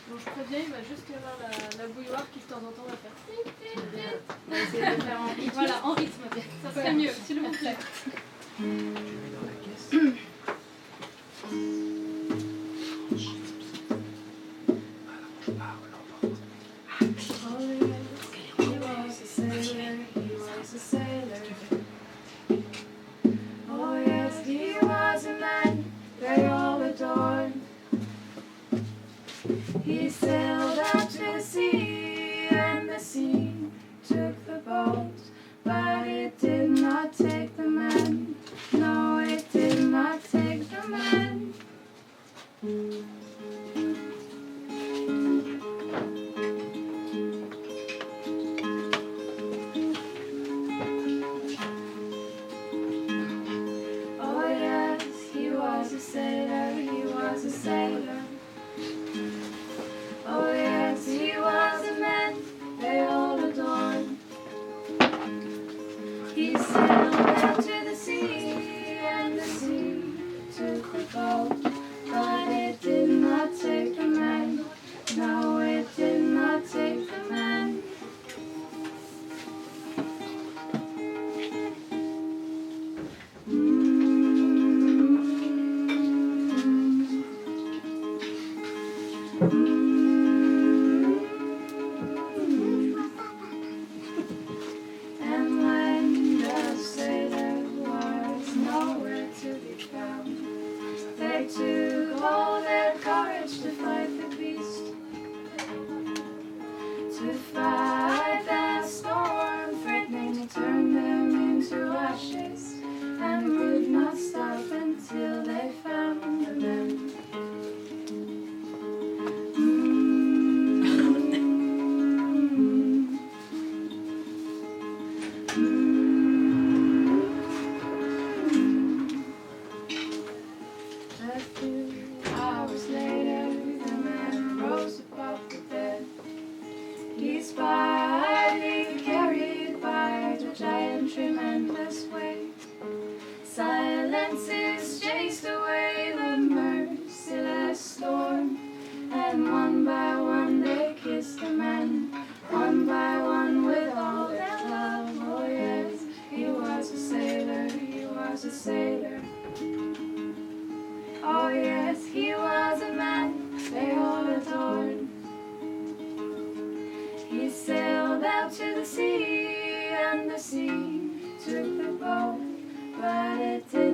Donc je préviens, il va juste y avoir la bouilloire qui de temps en temps va faire. On va essayer de faire en rythme. Voilà, en rythme. Ça serait mieux, s'il vous plaît. Dans la caisse. He sailed out to the sea, and the sea took the boat, but it did not take the man. No, it did not take the man. Oh yes, he was a sailor, he was a sailor. Oh yes, he was a man they all adored. He sailed out to the sea, and the sea took the boat, but it did not take the man. No, it did not take the man. And when the sailor was nowhere to be found, they took all their courage to fight the beast, to fight that storm threatening to turn them into ashes, and would not stop until they found the land. A few hours later, the man rose above the bed. His body carried by the giant tremendous weight. Silences chased away the merciless storm, and one by one they kissed the man, one by one with all their love. Oh yes, he was a sailor, he was a sailor. Oh yes, he was a man they all adored. He sailed out to the sea, and the sea took the boat, but it did